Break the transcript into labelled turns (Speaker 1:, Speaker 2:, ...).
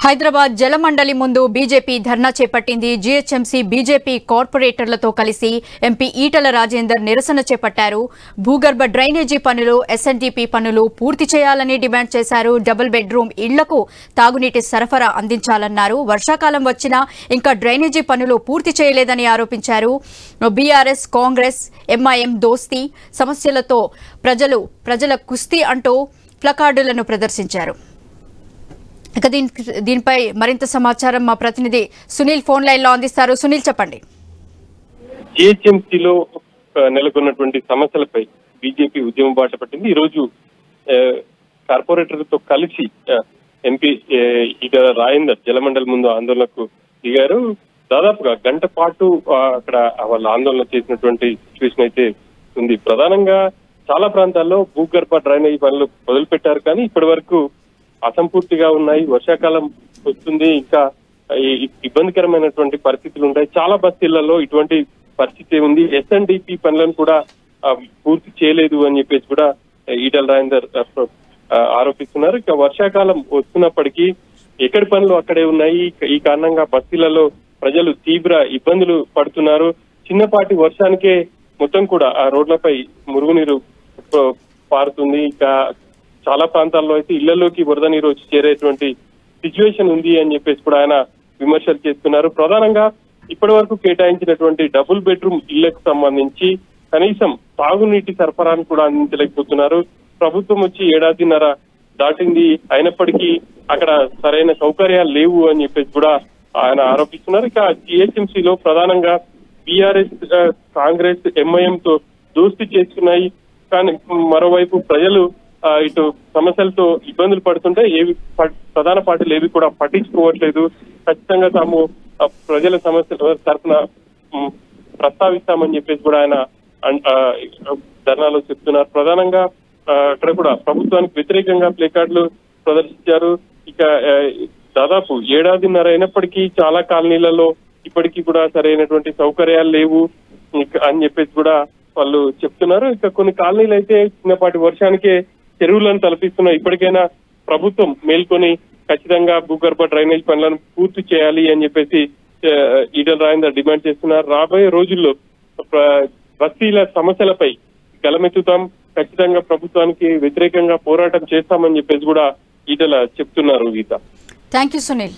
Speaker 1: హైదరాబాద్ జలమండలి ముందు బీజేపీ ధర్నా చేపట్టింది. GHMC BJP కార్పొరేటర్లతో కలిసి ఎంపీ ఈటల రాజేందర్ నిరసన చేపట్టారు. భూగర్భ డ్రైనేజీ పనులు, ఎస్ఎన్డీపీ పనులు పూర్తి చేయాలని డిమాండ్ చేశారు. డబుల్ బెడ్రూమ్ ఇళ్లకు తాగునీటి సరఫరా అందించాలన్నారు. వర్షాకాలం వచ్చినా ఇంకా డ్రైనేజీ పనులు పూర్తి చేయలేదని ఆరోపించారు. బీఆర్ఎస్, కాంగ్రెస్, ఎంఐఎం దోస్తీ సమస్యలతో ప్రజల కుస్తీ అంటూ ప్లకార్డులను ప్రదర్శించారు. ఇక దీనిపై మరింత సమాచారం మా ప్రతినిధి సునీల్ ఫోన్ లైన్ లో అందిస్తారు. సునీల్, చెప్పండి.
Speaker 2: జీహెచ్ఎంసీలో నెలకొన్నటువంటి సమస్యలపై బీజేపీ ఉద్యమం బాట పట్టింది. ఈ రోజు కార్పొరేటర్లతో కలిసి ఎంపీ ఈటల రాజేందర్ జలమండలి ముందు ఆందోళనకు దిగారు. దాదాపుగా గంట పాటు అక్కడ వాళ్ళు ఆందోళన చేసినటువంటి సిచ్యువేషన్ అయితే ఉంది. ప్రధానంగా చాలా ప్రాంతాల్లో భూగర్భ డ్రైనేజీ పనులు మొదలుపెట్టారు, కానీ ఇప్పటి వరకు అసంపూర్తిగా ఉన్నాయి. వర్షాకాలం వస్తుంది, ఇంకా ఇబ్బందికరమైనటువంటి పరిస్థితులు ఉంటాయి. చాలా బస్తీలలో ఇటువంటి పరిస్థితి ఉంది. ఎస్ఎన్డీపీ పనులను కూడా పూర్తి చేయలేదు అని చెప్పేసి కూడా ఈటల రాజేందర్ ఆరోపిస్తున్నారు. ఇక వర్షాకాలం వస్తున్నప్పటికీ ఎక్కడి పనులు అక్కడే ఉన్నాయి. ఈ కారణంగా బస్తీలలో ప్రజలు తీవ్ర ఇబ్బందులు పడుతున్నారు. చిన్నపాటి వర్షానికే మొత్తం కూడా ఆ రోడ్లపై మురుగునీరు పారుతుంది. ఇక చాలా ప్రాంతాల్లో అయితే ఇళ్లలోకి వరద నీరు వచ్చి చేరేటువంటి సిచ్యువేషన్ ఉంది అని చెప్పేసి కూడా ఆయన విమర్శలు చేస్తున్నారు. ప్రధానంగా ఇప్పటి వరకు కేటాయించినటువంటి డబుల్ బెడ్రూమ్ ఇళ్లకు సంబంధించి కనీసం తాగునీటి సరఫరాను కూడా అందించలేకపోతున్నారు. ప్రభుత్వం వచ్చి ఏడాదిన్నర దాటింది, అయినప్పటికీ అక్కడ సరైన సౌకర్యాలు లేవు అని చెప్పేసి కూడా ఆయన ఆరోపిస్తున్నారు. ఇక జీహెచ్ఎంసీలో ప్రధానంగా బీఆర్ఎస్, కాంగ్రెస్, ఎంఐఎం తో దోస్తీ చేసుకున్నాయి. కానీ మరోవైపు ప్రజలు ఇటు సమస్యలతో ఇబ్బందులు పడుతుంటే ప్రధాన పార్టీలు ఏవి కూడా పట్టించుకోవట్లేదు. ఖచ్చితంగా తాము ప్రజల సమస్యల తరఫున ప్రస్తావిస్తామని చెప్పేసి కూడా ఆయన ధర్నాలో చెప్తున్నారు. ప్రధానంగా అక్కడ కూడా ప్రభుత్వానికి వ్యతిరేకంగా ప్లే కార్డులు ప్రదర్శించారు. ఇక దాదాపు ఏడాదిన్నర అయినప్పటికీ చాలా కాలనీలలో ఇప్పటికీ కూడా సరైనటువంటి సౌకర్యాలు లేవు అని చెప్పేసి కూడా వాళ్ళు చెప్తున్నారు. ఇక కొన్ని కాలనీలు అయితే చిన్నపాటి వర్షానికే చెరువులను తలపిస్తున్నాయి. ఇప్పటికైనా ప్రభుత్వం మేల్కొని ఖచ్చితంగా భూగర్భ డ్రైనేజ్ పనులను పూర్తి చేయాలి అని చెప్పేసి ఈటల రాజేందర్ డిమాండ్ చేస్తున్నారు. రాబోయే రోజుల్లో బస్తీల సమస్యలపై గలమెత్తుతాం, ఖచ్చితంగా ప్రభుత్వానికి వ్యతిరేకంగా పోరాటం చేస్తామని చెప్పేసి కూడా ఈటల చెప్తున్నారు. గీత,
Speaker 1: థ్యాంక్ యూ సునీల్.